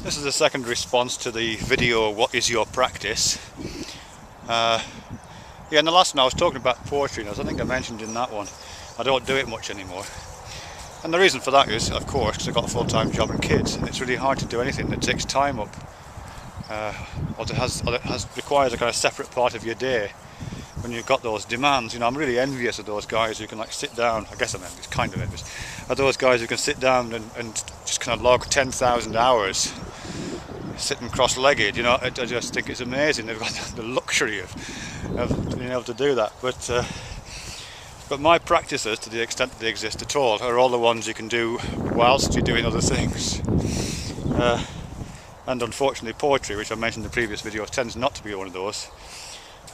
This is the second response to the video, what is your practice? Yeah, in the last one I was talking about poetry, and I think I mentioned in that one, I don't do it much anymore. And the reason for that is, of course, because I've got a full-time job and kids, and it's really hard to do anything that takes time up, or that requires a kind of separate part of your day when you've got those demands. You know, I'm really envious of those guys who can like sit down, I guess I'm envious, kind of envious, of those guys who can sit down and just kind of log 10,000 hours sitting cross-legged. You know, I just think it's amazing. They've got the luxury of being able to do that. But my practices, to the extent that they exist at all, are all the ones you can do whilst you're doing other things. And unfortunately poetry, which I mentioned in the previous video, tends not to be one of those.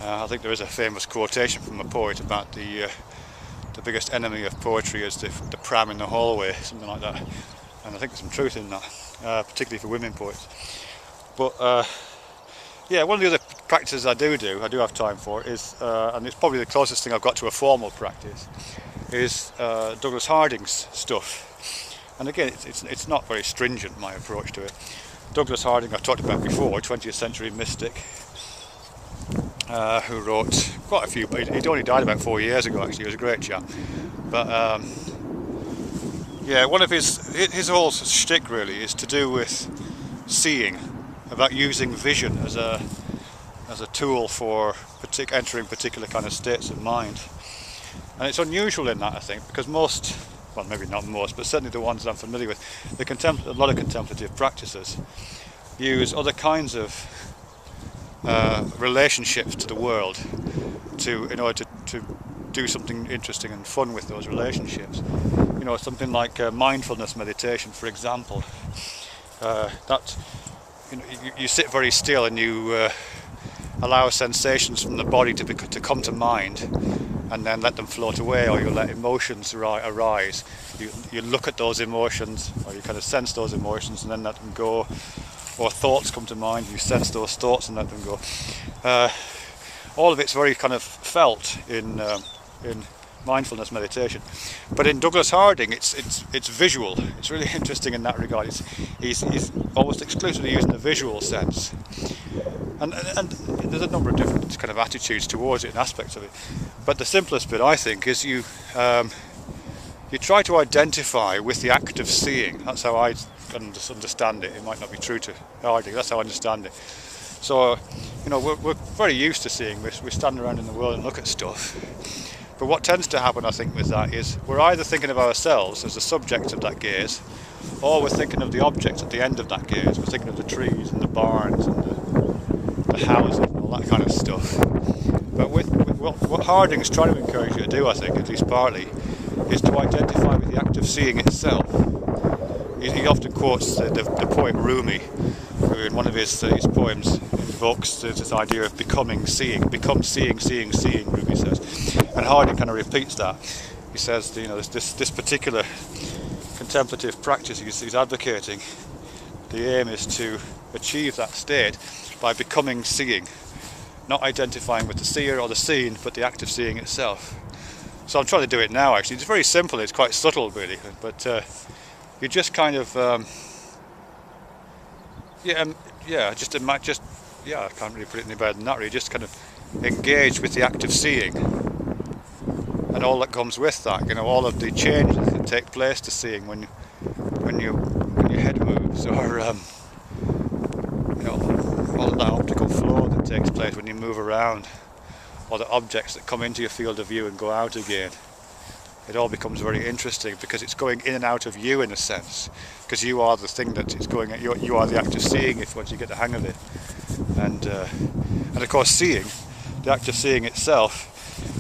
I think there is a famous quotation from a poet about the biggest enemy of poetry is the pram in the hallway, something like that. And I think there's some truth in that, particularly for women poets. But yeah, one of the other practices I do have time for is, and it's probably the closest thing I've got to a formal practice, is Douglas Harding's stuff. And again, it's not very stringent, my approach to it. Douglas Harding, I've talked about before, 20th century mystic, who wrote quite a few, but he'd only died about 4 years ago actually. He was a great chap. But yeah, one of his whole shtick really is to do with seeing, about using vision as a tool for entering particular kind of states of mind. And it's unusual in that, I think, because most, well maybe not most, but certainly the ones that I'm familiar with, a lot of contemplative practices use other kinds of relationships to the world in order to do something interesting and fun with those relationships. You know, something like mindfulness meditation, for example. That, you know, you sit very still and you allow sensations from the body to come to mind, and then let them float away, or you let emotions arise. You look at those emotions, or you kind of sense those emotions and then let them go. Or thoughts come to mind, you sense those thoughts and let them go. All of it's very kind of felt in mindfulness meditation. But in Douglas Harding, it's visual. It's really interesting in that regard. He's almost exclusively using the visual sense. And there's a number of different kind of attitudes towards it and aspects of it. But the simplest bit, I think, is you try to identify with the act of seeing. That's how I understand it. It might not be true to Harding. That's how I understand it. So, you know, we're very used to seeing. We stand around in the world and look at stuff. But what tends to happen, I think, with that is we're either thinking of ourselves as the subject of that gaze, or we're thinking of the object at the end of that gaze. We're thinking of the trees and the barns and the houses and all that kind of stuff. But what Harding's trying to encourage you to do, I think, at least partly, is to identify with the act of seeing itself. He often quotes the poet Rumi, who in one of his poems invokes this idea of becoming seeing. Become seeing, seeing, seeing, Rumi says. And Harding kind of repeats that. He says, you know, this particular contemplative practice he's advocating, the aim is to achieve that state by becoming seeing. Not identifying with the seer or the seen, but the act of seeing itself. So I'm trying to do it now actually. It's very simple, it's quite subtle really, but you just kind of I can't really put it any better than that really. Just kind of engage with the act of seeing and all that comes with that. You know, all of the changes that take place to seeing when your head moves, or you know, all of that optical flow that takes place when you move around, or the objects that come into your field of view and go out again. It all becomes very interesting because it's going in and out of you in a sense, because you are the thing that it's going at. You are the act of seeing if once you get the hang of it, and of course seeing, the act of seeing itself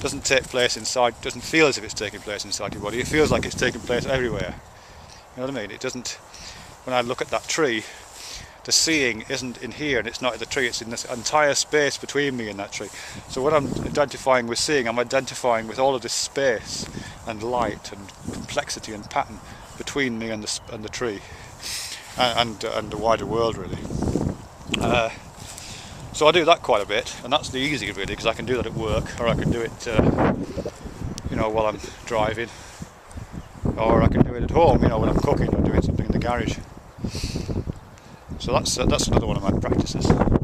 doesn't take place inside, doesn't feel as if it's taking place inside your body. It feels like it's taking place everywhere. You know what I mean? It doesn't. When I look at that tree, the seeing isn't in here and it's not in the tree, it's in this entire space between me and that tree. So when I'm identifying with seeing, I'm identifying with all of this space and light and complexity and pattern between me and the tree and the wider world really. So I do that quite a bit, and that's the easy really, because I can do that at work, or I can do it you know, while I'm driving, or I can do it at home, you know, when I'm cooking or doing something in the garage. So So that's another one of my practices.